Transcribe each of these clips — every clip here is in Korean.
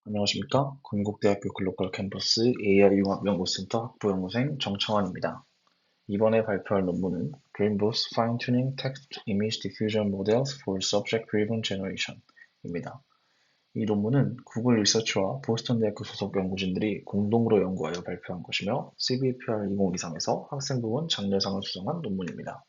안녕하십니까? 건국대학교 글로컬 캠퍼스 AI융합연구센터 학부연구생 정청환입니다. 이번에 발표할 논문은 Greenboost Fine-Tuning Text Image Diffusion Models for Subject-Driven Generation입니다. 이 논문은 구글 리서치와 보스턴 대학교 소속 연구진들이 공동으로 연구하여 발표한 것이며 CBPR 2023에서 학생부문 장려상을 수상한 논문입니다.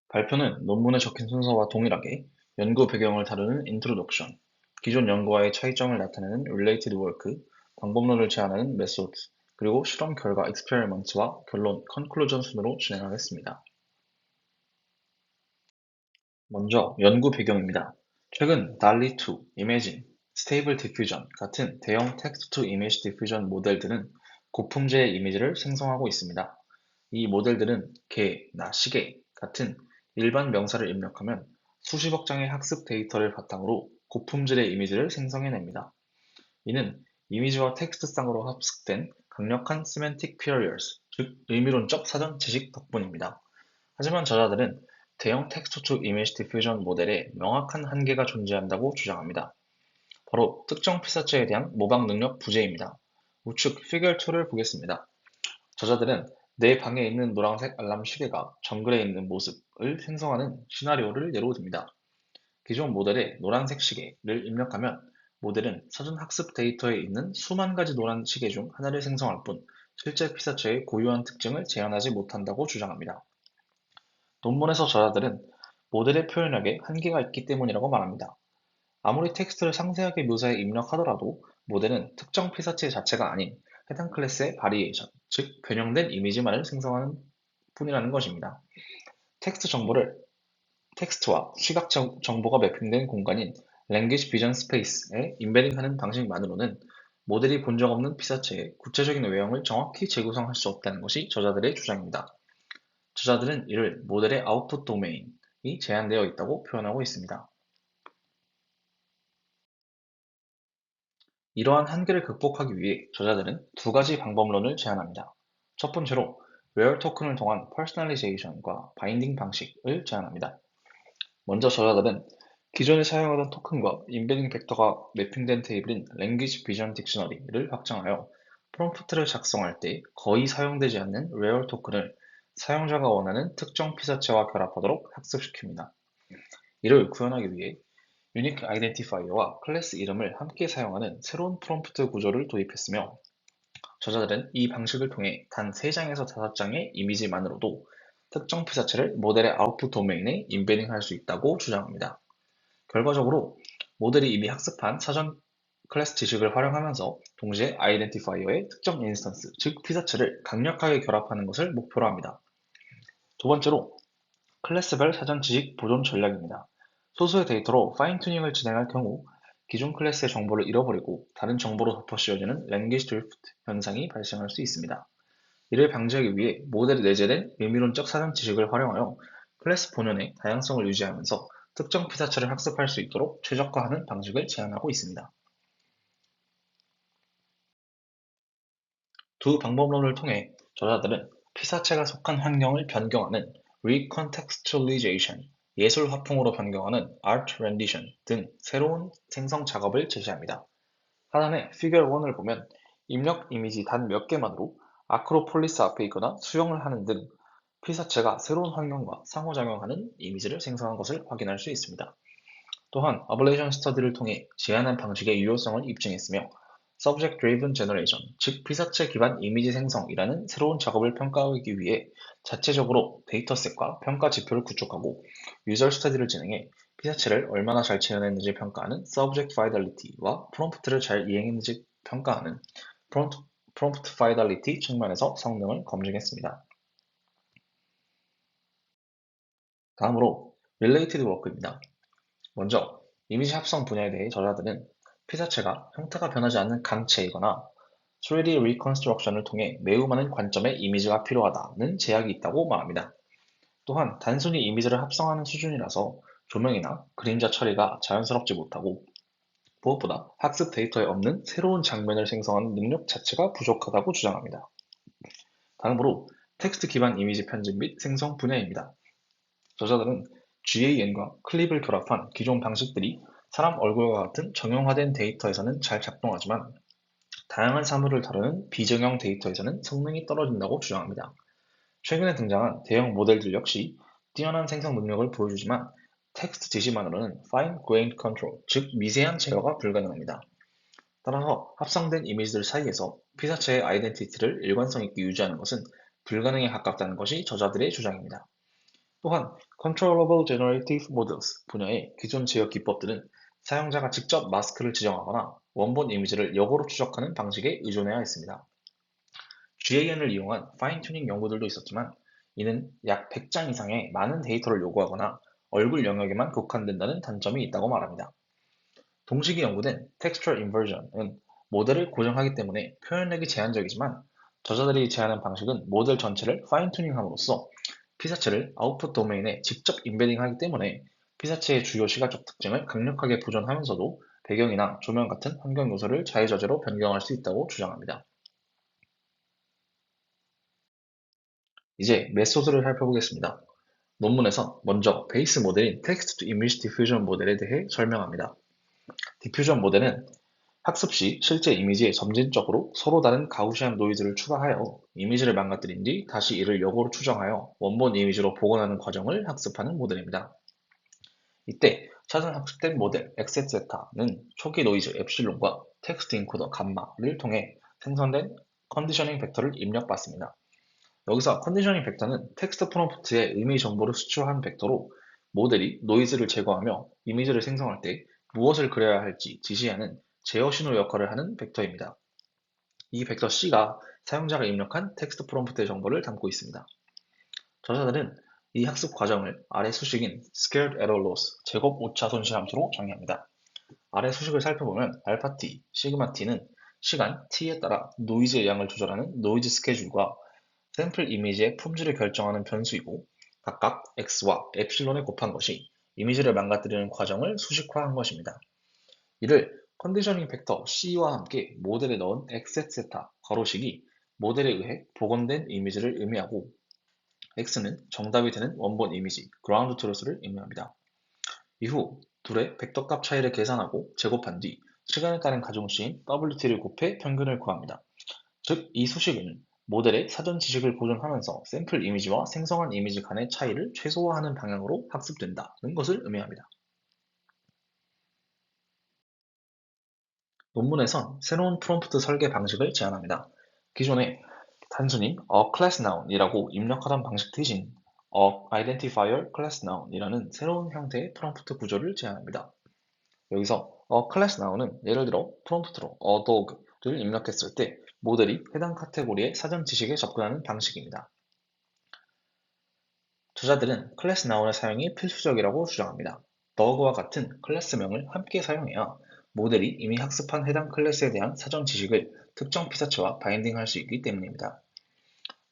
발표는 논문에 적힌 순서와 동일하게 연구 배경을 다루는 인트로덕션, 기존 연구와의 차이점을 나타내는 related work, 방법론을 제안하는 methods, 그리고 실험 결과 experiments와 결론 conclusion 순으로 진행하겠습니다. 먼저 연구 배경입니다. 최근 DALL-E 2, Imagine, Stable Diffusion 같은 대형 text-to-image diffusion 모델들은 고품질의 이미지를 생성하고 있습니다. 이 모델들은 개, 나, 시계 같은 일반 명사를 입력하면 수십억 장의 학습 데이터를 바탕으로 고품질의 이미지를 생성해냅니다. 이는 이미지와 텍스트상으로 합숙된 강력한 semantic queries, 즉 의미론적 사전 지식 덕분입니다. 하지만 저자들은 대형 텍스트-투-이미지 디퓨전 모델에 명확한 한계가 존재한다고 주장합니다. 바로 특정 피사체에 대한 모방 능력 부재입니다. 우측 피겨 2를 보겠습니다. 저자들은 내 방에 있는 노란색 알람 시계가 정글에 있는 모습을 생성하는 시나리오를 예로 듭니다. 기존 모델에 노란색 시계를 입력하면 모델은 사전 학습 데이터에 있는 수만 가지 노란 시계 중 하나를 생성할 뿐 실제 피사체의 고유한 특징을 재현하지 못한다고 주장합니다. 논문에서 저자들은 모델의 표현력에 한계가 있기 때문이라고 말합니다. 아무리 텍스트를 상세하게 묘사해 입력하더라도 모델은 특정 피사체 자체가 아닌 해당 클래스의 바리에이션, 즉 변형된 이미지만을 생성하는 뿐이라는 것입니다. 텍스트 정보를 텍스트와 시각 정보가 매핑된 공간인 Language Vision Space에 인베딩하는 방식만으로는 모델이 본 적 없는 피사체의 구체적인 외형을 정확히 재구성할 수 없다는 것이 저자들의 주장입니다. 저자들은 이를 모델의 아웃풋 도메인이 제한되어 있다고 표현하고 있습니다. 이러한 한계를 극복하기 위해 저자들은 두 가지 방법론을 제안합니다. 첫 번째로 웨어 토큰을 통한 퍼스널리제이션과 바인딩 방식을 제안합니다. 먼저 저자들은 기존에 사용하던 토큰과 인베딩 벡터가 매핑된 테이블인 Language Vision Dictionary를 확장하여 프롬프트를 작성할 때 거의 사용되지 않는 웨어 토큰을 사용자가 원하는 특정 피사체와 결합하도록 학습시킵니다. 이를 구현하기 위해 유니크 아이덴티파이어와 클래스 이름을 함께 사용하는 새로운 프롬프트 구조를 도입했으며 저자들은 이 방식을 통해 단 3장에서 5장의 이미지만으로도 특정 피사체를 모델의 아웃풋 도메인에 인베딩할 수 있다고 주장합니다. 결과적으로 모델이 이미 학습한 사전 클래스 지식을 활용하면서 동시에 아이덴티파이어의 특정 인스턴스, 즉 피사체를 강력하게 결합하는 것을 목표로 합니다. 두 번째로 클래스별 사전 지식 보존 전략입니다. 소수의 데이터로 파인 튜닝을 진행할 경우 기존 클래스의 정보를 잃어버리고 다른 정보로 덮어 씌워지는 랭귀지 드리프트 현상이 발생할 수 있습니다. 이를 방지하기 위해 모델에 내재된 의미론적 사전 지식을 활용하여 클래스 본연의 다양성을 유지하면서 특정 피사체를 학습할 수 있도록 최적화하는 방식을 제안하고 있습니다. 두 방법론을 통해 저자들은 피사체가 속한 환경을 변경하는 recontextualization, 예술 화풍으로 변경하는 art rendition 등 새로운 생성 작업을 제시합니다. 하단의 피겨 1을 보면 입력 이미지 단 몇 개만으로 아크로폴리스 앞에 있거나 수영을 하는 등 피사체가 새로운 환경과 상호작용하는 이미지를 생성한 것을 확인할 수 있습니다. 또한 어블레이션 스터디를 통해 제안한 방식의 유효성을 입증했으며 Subject Driven Generation, 즉 피사체 기반 이미지 생성이라는 새로운 작업을 평가하기 위해 자체적으로 데이터셋과 평가 지표를 구축하고 유저 스터디를 진행해 피사체를 얼마나 잘 재현했는지 평가하는 Subject Fidelity와 프롬프트를 잘 이행했는지 평가하는 Prompt Fidelity 측면에서 성능을 검증했습니다. 다음으로 Related Work입니다. 먼저 이미지 합성 분야에 대해 저자들은 피사체가 형태가 변하지 않는 강체이거나 3D 리컨스트럭션을 통해 매우 많은 관점의 이미지가 필요하다는 제약이 있다고 말합니다. 또한 단순히 이미지를 합성하는 수준이라서 조명이나 그림자 처리가 자연스럽지 못하고 무엇보다 학습 데이터에 없는 새로운 장면을 생성하는 능력 자체가 부족하다고 주장합니다. 다음으로 텍스트 기반 이미지 편집 및 생성 분야입니다. 저자들은 GAN과 클립을 결합한 기존 방식들이 사람 얼굴과 같은 정형화된 데이터에서는 잘 작동하지만 다양한 사물을 다루는 비정형 데이터에서는 성능이 떨어진다고 주장합니다. 최근에 등장한 대형 모델들 역시 뛰어난 생성 능력을 보여주지만 텍스트 지시만으로는 fine-grained control, 즉 미세한 제어가 불가능합니다. 따라서 합성된 이미지들 사이에서 피사체의 아이덴티티를 일관성 있게 유지하는 것은 불가능에 가깝다는 것이 저자들의 주장입니다. 또한 Controllable Generative Models 분야의 기존 제어 기법들은 사용자가 직접 마스크를 지정하거나 원본 이미지를 역으로 추적하는 방식에 의존해야 했습니다. GAN을 이용한 파인튜닝 연구들도 있었지만 이는 약 100장 이상의 많은 데이터를 요구하거나 얼굴 영역에만 국한된다는 단점이 있다고 말합니다. 동시기 연구된 Textual Inversion은 모델을 고정하기 때문에 표현력이 제한적이지만 저자들이 제안한 방식은 모델 전체를 파인튜닝함으로써 피사체를 아웃풋 도메인에 직접 임베딩하기 때문에 피사체의 주요 시각적 특징을 강력하게 보존하면서도 배경이나 조명 같은 환경 요소를 자유자재로 변경할 수 있다고 주장합니다. 이제 메소드를 살펴보겠습니다. 논문에서 먼저 베이스 모델인 텍스트 투 이미지 디퓨전 모델에 대해 설명합니다. 디퓨전 모델은 학습 시 실제 이미지에 점진적으로 서로 다른 가우시안 노이즈를 추가하여 이미지를 망가뜨린 뒤 다시 이를 역으로 추정하여 원본 이미지로 복원하는 과정을 학습하는 모델입니다. 이때 차등 학습된 모델 엑세세타는 초기 노이즈 엡실론과 텍스트 인코더 감마를 통해 생성된 컨디셔닝 벡터를 입력받습니다. 여기서 컨디셔닝 벡터는 텍스트 프롬프트에 의미 정보를 수출한 벡터로 모델이 노이즈를 제거하며 이미지를 생성할 때 무엇을 그려야 할지 지시하는 제어 신호 역할을 하는 벡터입니다. 이 벡터 C가 사용자가 입력한 텍스트 프롬프트의 정보를 담고 있습니다. 저자들은 이 학습 과정을 아래 수식인 Scared Error Loss, 제곱 오차 손실 함수로 정의합니다. 아래 수식을 살펴보면 알파 t, 시그마 t는 시간 t에 따라 노이즈의 양을 조절하는 노이즈 스케줄과 샘플 이미지의 품질을 결정하는 변수이고 각각 x와 엡실론에 곱한 것이 이미지를 망가뜨리는 과정을 수식화한 것입니다. 이를 컨디셔닝 팩터 C와 함께 모델에 넣은 x세타 괄호식이 모델에 의해 복원된 이미지를 의미하고 x는 정답이 되는 원본 이미지 ground truth를 의미합니다. 이후 둘의 벡터값 차이를 계산하고 제곱한 뒤 시간에 따른 가중치인 wt를 곱해 평균을 구합니다. 즉, 이 수식은 모델의 사전 지식을 보존하면서 샘플 이미지와 생성한 이미지 간의 차이를 최소화하는 방향으로 학습된다는 것을 의미합니다. 논문에선 새로운 프롬프트 설계 방식을 제안합니다. 기존에 단순히 a class noun이라고 입력하던 방식 대신 a identifier class noun이라는 새로운 형태의 프롬프트 구조를 제안합니다. 여기서 class noun은 예를 들어 프롬프트로 a dog를 입력했을 때 모델이 해당 카테고리의 사전 지식에 접근하는 방식입니다. 저자들은 클래스 나운의 사용이 필수적이라고 주장합니다. dog와 같은 클래스명을 함께 사용해야 모델이 이미 학습한 해당 클래스에 대한 사전 지식을 특정 피사체와 바인딩할 수 있기 때문입니다.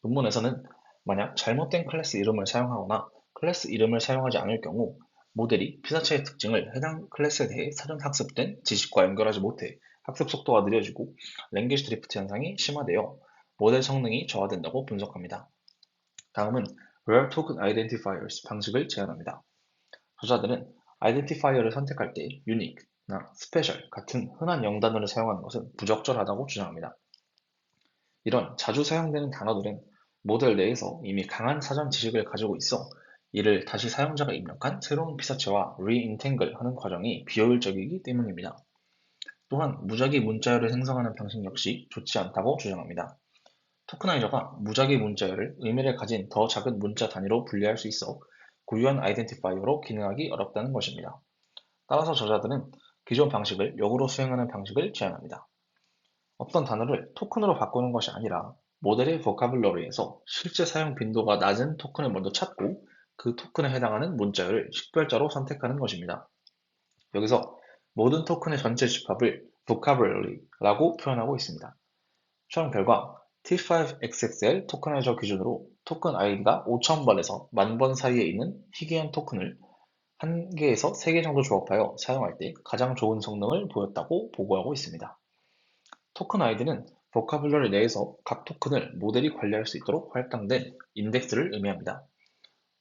논문에서는 만약 잘못된 클래스 이름을 사용하거나 클래스 이름을 사용하지 않을 경우 모델이 피사체의 특징을 해당 클래스에 대해 사전 학습된 지식과 연결하지 못해 학습 속도가 느려지고 랭귀지 드리프트 현상이 심화되어 모델 성능이 저하된다고 분석합니다. 다음은 Rare Token Identifiers 방식을 제안합니다. 저자들은 아이덴티파이어를 선택할 때 unique나 special 같은 흔한 영단어를 사용하는 것은 부적절하다고 주장합니다. 이런 자주 사용되는 단어들은 모델 내에서 이미 강한 사전 지식을 가지고 있어 이를 다시 사용자가 입력한 새로운 피사체와 re-entangle 하는 과정이 비효율적이기 때문입니다. 또한 무작위 문자열을 생성하는 방식 역시 좋지 않다고 주장합니다. 토크나이저가 무작위 문자열을 의미를 가진 더 작은 문자 단위로 분리할 수 있어 고유한 아이덴티파이어로 기능하기 어렵다는 것입니다. 따라서 저자들은 기존 방식을 역으로 수행하는 방식을 제안합니다. 어떤 단어를 토큰으로 바꾸는 것이 아니라 모델의 보카블러리에서 실제 사용 빈도가 낮은 토큰을 먼저 찾고 그 토큰에 해당하는 문자열을 식별자로 선택하는 것입니다. 여기서 모든 토큰의 전체 집합을 vocabulary라고 표현하고 있습니다. 촬영 결과 T5XXL 토커나이저 기준으로 토큰 아이디가 5,000번에서 10,000번 사이에 있는 희귀한 토큰을 1개에서 3개 정도 조합하여 사용할 때 가장 좋은 성능을 보였다고 보고하고 있습니다. 토큰 아이디는 보카블러리 내에서 각 토큰을 모델이 관리할 수 있도록 할당된 인덱스를 의미합니다.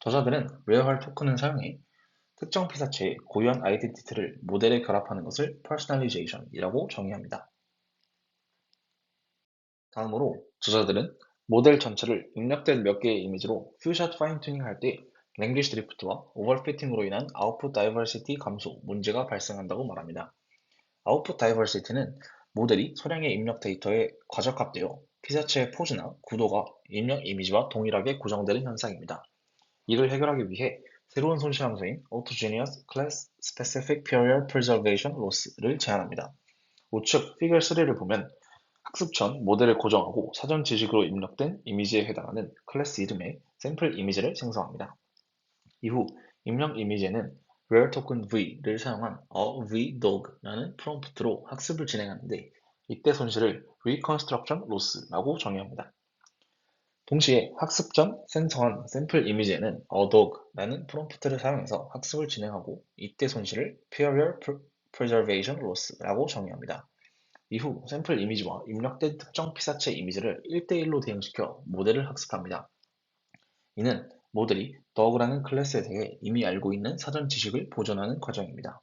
저자들은 레어할 토큰을 사용해 특정 피사체의 고유한 아이덴티티를 모델에 결합하는 것을 personalization이라고 정의합니다. 다음으로 저자들은 모델 전체를 입력된 몇 개의 이미지로 퓨샷 파인튜닝 할 때 랭귀지 드리프트와 오버피팅으로 인한 아웃풋 다이버시티 감소 문제가 발생한다고 말합니다. 아웃풋 다이버시티는 모델이 소량의 입력 데이터에 과적합되어 피사체의 포즈나 구도가 입력 이미지와 동일하게 고정되는 현상입니다. 이를 해결하기 위해 새로운 손실 함수인 Autogeneous Class Specific Period Preservation Loss를 제안합니다. 우측 피겨 3를 보면 학습 전 모델을 고정하고 사전 지식으로 입력된 이미지에 해당하는 클래스 이름의 샘플 이미지를 생성합니다. 이후 입력 이미지에는 rare token v를 사용한 a vdog라는 프롬프트로 학습을 진행하는데 이때 손실을 reconstruction loss라고 정의합니다. 동시에 학습 전 생성한 샘플 이미지에는 a dog라는 프롬프트를 사용해서 학습을 진행하고 이때 손실을 period preservation loss라고 정의합니다. 이후 샘플 이미지와 입력된 특정 피사체 이미지를 1대1로 대응시켜 모델을 학습합니다. 이는 모델이 dog라는 클래스에 대해 이미 알고 있는 사전 지식을 보존하는 과정입니다.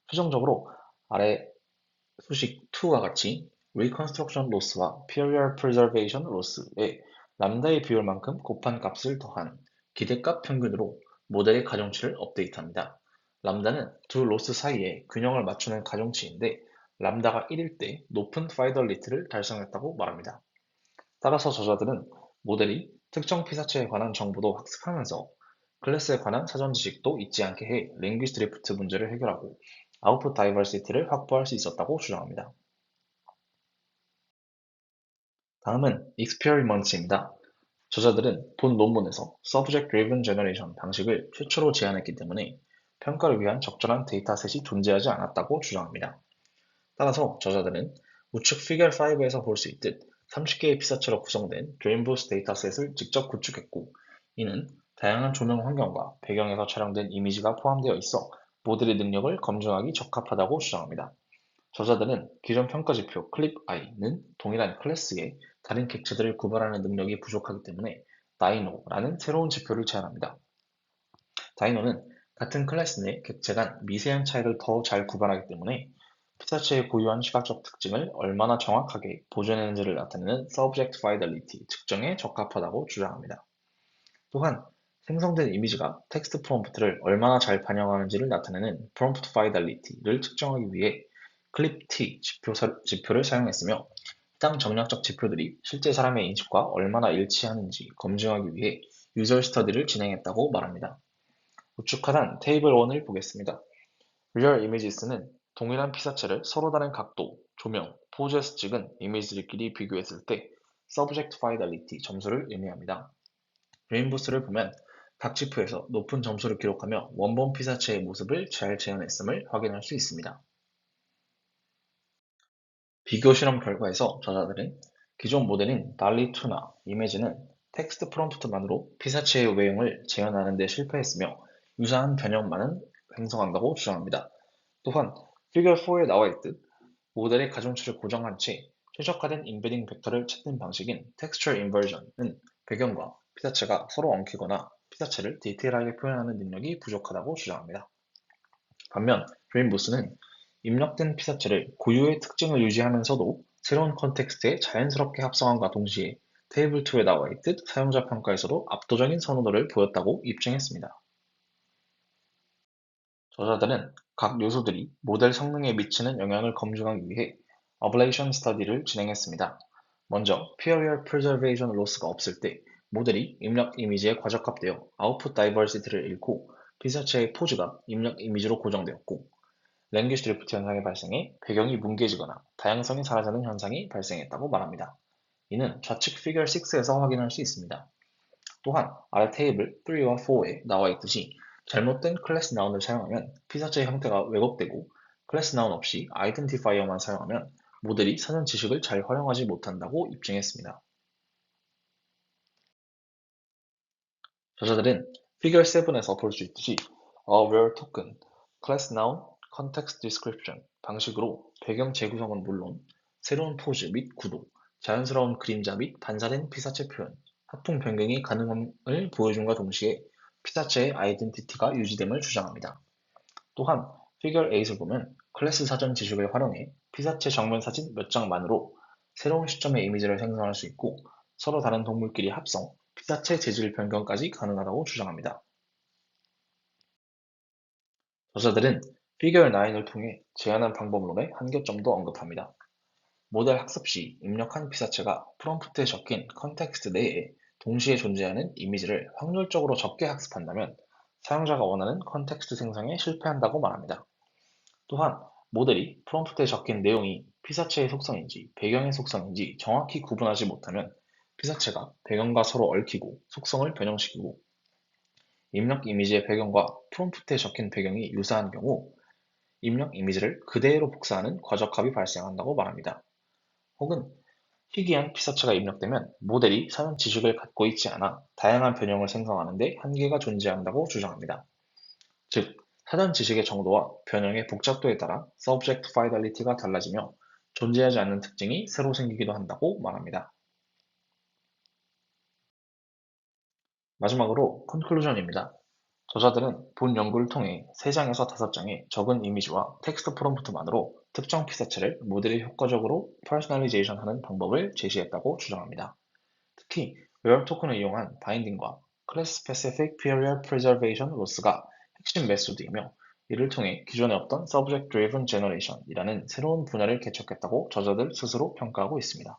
최종적으로 아래 수식 2와 같이 reconstruction loss와 period preservation loss에 람다의 비율만큼 곱한 값을 더한 기대값 평균으로 모델의 가중치를 업데이트합니다. 람다는 두 로스 사이에 균형을 맞추는 가중치인데 람다가 1일 때 높은 파이덜리티를 달성했다고 말합니다. 따라서 저자들은 모델이 특정 피사체에 관한 정보도 학습하면서 클래스에 관한 사전 지식도 잊지 않게 해 랭귀지 드리프트 문제를 해결하고 아웃풋 다이버시티를 확보할 수 있었다고 주장합니다. 다음은 experiments입니다. 저자들은 본 논문에서 Subject Driven Generation 방식을 최초로 제안했기 때문에 평가를 위한 적절한 데이터셋이 존재하지 않았다고 주장합니다. 따라서 저자들은 우측 피겨 5에서 볼 수 있듯 30개의 피사체로 구성된 드림부스 데이터셋을 직접 구축했고 이는 다양한 조명 환경과 배경에서 촬영된 이미지가 포함되어 있어 모델의 능력을 검증하기 적합하다고 주장합니다. 저자들은 기존 평가 지표 클립I는 동일한 클래스의 다른 객체들을 구별하는 능력이 부족하기 때문에 다이노라는 새로운 지표를 제안합니다. 다이노는 같은 클래스 내 객체 간 미세한 차이를 더 잘 구별하기 때문에 피사체의 고유한 시각적 특징을 얼마나 정확하게 보존했는지를 나타내는 Subject Fidelity 측정에 적합하다고 주장합니다. 또한 생성된 이미지가 텍스트 프롬프트를 얼마나 잘 반영하는지를 나타내는 Prompt Fidelity를 측정하기 위해 clip-T 지표를 사용했으며 해당 정략적 지표들이 실제 사람의 인식과 얼마나 일치하는지 검증하기 위해 유저 스터디를 진행했다고 말합니다. 우측 하단 테이블 1을 보겠습니다. Real Images는 동일한 피사체를 서로 다른 각도, 조명, 포즈에서 찍은 이미지들끼리 비교했을 때 Subject Fidelity 점수를 의미합니다. 레인보스를 보면 각 지표에서 높은 점수를 기록하며 원본 피사체의 모습을 잘 재현했음을 확인할 수 있습니다. 비교 실험 결과에서 저자들은 기존 모델인 달리2나 이미지는 텍스트 프롬프트만으로 피사체의 외형을 재현하는 데 실패했으며 유사한 변형만은 생성한다고 주장합니다. 또한 피겨 4에 나와 있듯 모델의 가중치를 고정한 채 최적화된 인베딩 벡터를 찾는 방식인 texture inversion은 배경과 피사체가 서로 엉키거나 피사체를 디테일하게 표현하는 능력이 부족하다고 주장합니다. 반면 드림부스는 입력된 피사체를 고유의 특징을 유지하면서도 새로운 컨텍스트에 자연스럽게 합성함과 동시에 테이블 2에 나와 있듯 사용자 평가에서도 압도적인 선호도를 보였다고 입증했습니다. 저자들은 각 요소들이 모델 성능에 미치는 영향을 검증하기 위해 어블레이션 스터디를 진행했습니다. 먼저 period preservation loss가 없을 때 모델이 입력 이미지에 과적합되어 아웃풋 다이버시티를 잃고 피사체의 포즈가 입력 이미지로 고정되었고 랭귀지 드리프트 현상이 발생해 배경이 뭉개지거나 다양성이 사라지는 현상이 발생했다고 말합니다. 이는 좌측 피겨 6에서 확인할 수 있습니다. 또한 아래 테이블 3와 4에 나와 있듯이 잘못된 클래스 나운을 사용하면 피사체의 형태가 왜곡되고 클래스 나운 없이 아이덴티파이어만 사용하면 모델이 사전 지식을 잘 활용하지 못한다고 입증했습니다. 저자들은 피겨 7에서 볼 수 있듯이 a where token, class noun, context description 방식으로 배경 재구성은 물론 새로운 포즈 및 구도, 자연스러운 그림자 및 반사된 피사체 표현, 하풍 변경이 가능함을 보여줌과 동시에 피사체의 아이덴티티가 유지됨을 주장합니다. 또한 피겨 8을 보면 클래스 사전 지식을 활용해 피사체 정면 사진 몇 장만으로 새로운 시점의 이미지를 생성할 수 있고 서로 다른 동물끼리 합성, 피사체 재질 변경까지 가능하다고 주장합니다. 저자들은 피겨 9을 통해 제안한 방법론의 한계점도 언급합니다. 모델 학습 시 입력한 피사체가 프롬프트에 적힌 컨텍스트 내에 동시에 존재하는 이미지를 확률적으로 적게 학습한다면 사용자가 원하는 컨텍스트 생성에 실패한다고 말합니다. 또한 모델이 프롬프트에 적힌 내용이 피사체의 속성인지 배경의 속성인지 정확히 구분하지 못하면 피사체가 배경과 서로 얽히고 속성을 변형시키고 입력 이미지의 배경과 프롬프트에 적힌 배경이 유사한 경우 입력 이미지를 그대로 복사하는 과적합이 발생한다고 말합니다. 혹은 희귀한 피사체가 입력되면 모델이 사전 지식을 갖고 있지 않아 다양한 변형을 생성하는 데 한계가 존재한다고 주장합니다. 즉, 사전 지식의 정도와 변형의 복잡도에 따라 Subject Fidelity가 달라지며 존재하지 않는 특징이 새로 생기기도 한다고 말합니다. 마지막으로 컨클루전입니다. 저자들은 본 연구를 통해 3장에서 5장의 적은 이미지와 텍스트 프롬프트만으로 특정 피사체를 모델이 효과적으로 퍼스널리제이션하는 방법을 제시했다고 주장합니다. 특히 웨어 토큰을 이용한 바인딩과 클래스 스페시픽 period preservation 로스가 핵심 메소드이며 이를 통해 기존에 없던 Subject Driven Generation이라는 새로운 분야를 개척했다고 저자들 스스로 평가하고 있습니다.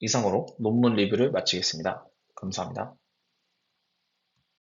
이상으로 논문 리뷰를 마치겠습니다. 감사합니다.